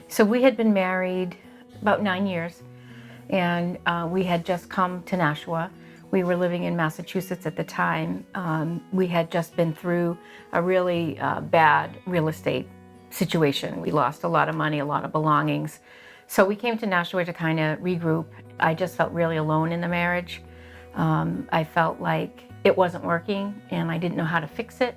So we had been married about 9 years, and we had just come to Nashua. We were living in Massachusetts at the time. We had just been through a really bad real estate situation. We lost a lot of money, a lot of belongings. So we came to Nashua to kind of regroup. I just felt really alone in the marriage. I felt like it wasn't working and I didn't know how to fix it.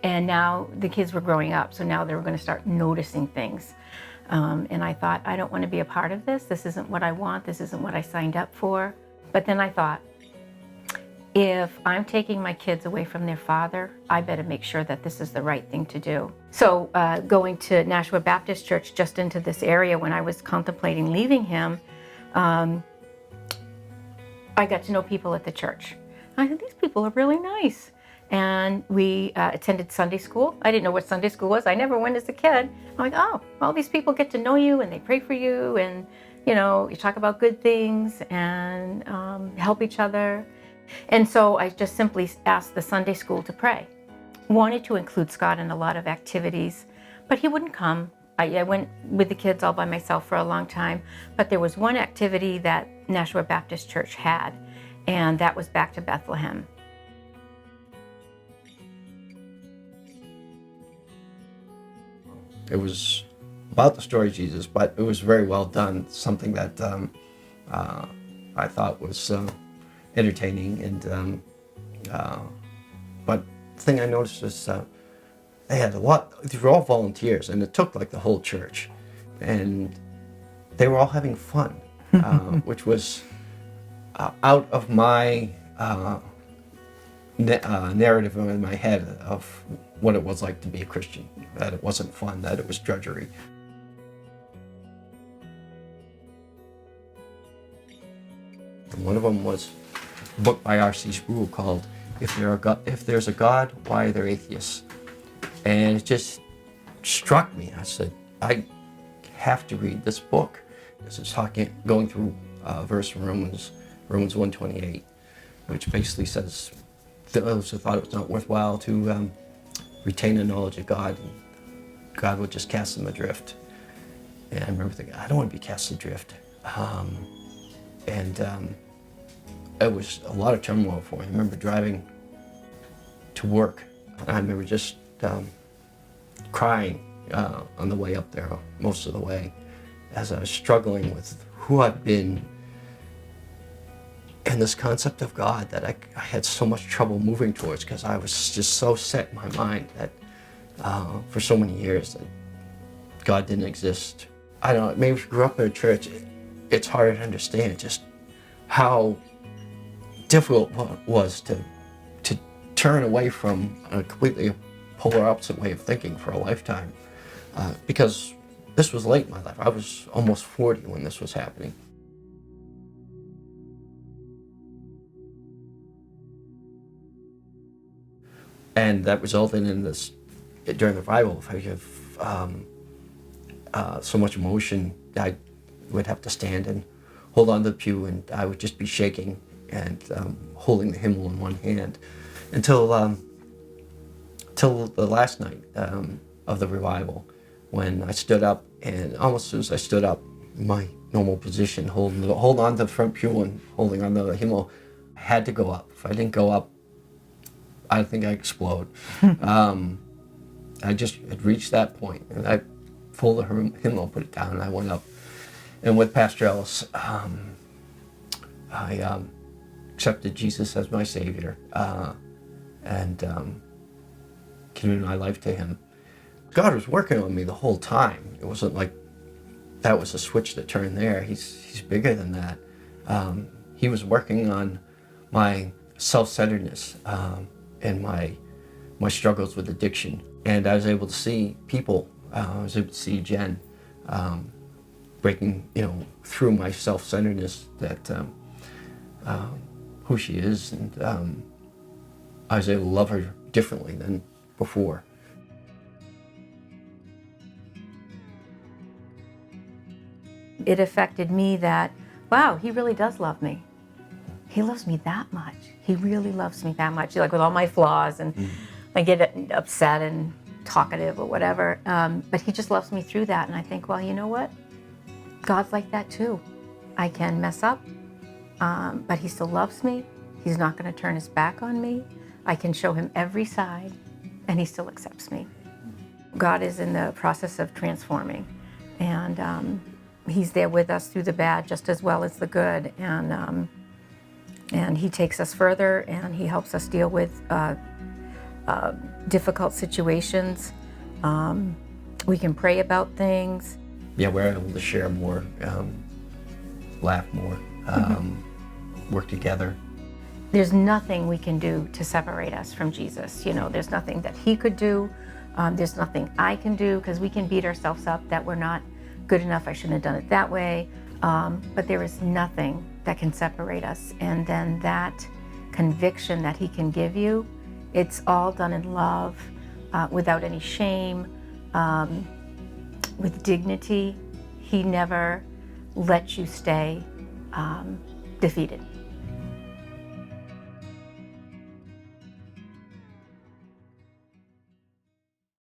And now the kids were growing up, so now they were going to start noticing things. And I thought, I don't want to be a part of this. This isn't what I want. This isn't what I signed up for. But then I thought, if I'm taking my kids away from their father, I better make sure that this is the right thing to do. So going to Nashua Baptist Church, just into this area when I was contemplating leaving him, I got to know people at the church. I said, these people are really nice. And we attended Sunday school. I didn't know what Sunday school was. I never went as a kid. I'm like, oh, all these people get to know you and they pray for you and, you know, you talk about good things and help each other. And so I just simply asked the Sunday school to pray. Wanted to include Scott in a lot of activities, but he wouldn't come. I went with the kids all by myself for a long time, but there was one activity that Nashua Baptist Church had, and that was back to Bethlehem. It was about the story of Jesus, but it was very well done. Something that I thought was entertaining, and but the thing I noticed was they had a lot. They were all volunteers, and it took like the whole church, and they were all having fun, which was out of my narrative in my head of what it was like to be a Christian, that it wasn't fun, that it was drudgery. And one of them was a book by R.C. Sproul called If There's a God, Why Are There Atheists? And it just struck me. I said, I have to read this book. This is going through a verse from Romans 1:28, which basically says, those who thought it was not worthwhile to retain the knowledge of God, God would just cast them adrift. And I remember thinking, I don't want to be cast adrift. It was a lot of turmoil for me. I remember driving to work, and I remember just crying on the way up there, most of the way, as I was struggling with who I've been and this concept of God that I had so much trouble moving towards, because I was just so set in my mind that for so many years that God didn't exist. I don't know, maybe if you grew up in a church, it's hard to understand just how difficult it was to turn away from a completely polar opposite way of thinking for a lifetime, because this was late in my life. I was almost 40 when this was happening. And that resulted in this, during the revival, if I have so much emotion, I would have to stand and hold on to the pew, and I would just be shaking and holding the hymnal in one hand until the last night of the revival, when I stood up, and almost as soon as I stood up, my normal position, hold on to the front pew and holding on to the hymnal, I had to go up. If I didn't go up, I think I'd explode. I just had reached that point, and I pulled the hymnal, put it down, and I went up. And with Pastor Ellis, I accepted Jesus as my Savior and committed my life to Him. God was working on me the whole time. It wasn't like that was a switch that turned there. He's bigger than that. He was working on my self-centeredness and my struggles with addiction. And I was able to see people. I was able to see Jen breaking, through my self-centeredness, that who she is, and I was able to love her differently than before. It affected me that, wow, he really does love me. He loves me that much. He really loves me that much. Like with all my flaws, and I get upset and talkative or whatever. But he just loves me through that. And I think, well, you know what? God's like that too. I can mess up, but he still loves me. He's not going to turn his back on me. I can show him every side, and he still accepts me. God is in the process of transforming, and he's there with us through the bad just as well as the good. And he takes us further, and he helps us deal with difficult situations. We can pray about things. Yeah, we're able to share more, laugh more, work together. There's nothing we can do to separate us from Jesus. You know, there's nothing that he could do. There's nothing I can do, because we can beat ourselves up that we're not good enough. I shouldn't have done it that way. But there is nothing that can separate us. And then that conviction that he can give you, it's all done in love, without any shame, with dignity. He never lets you stay defeated.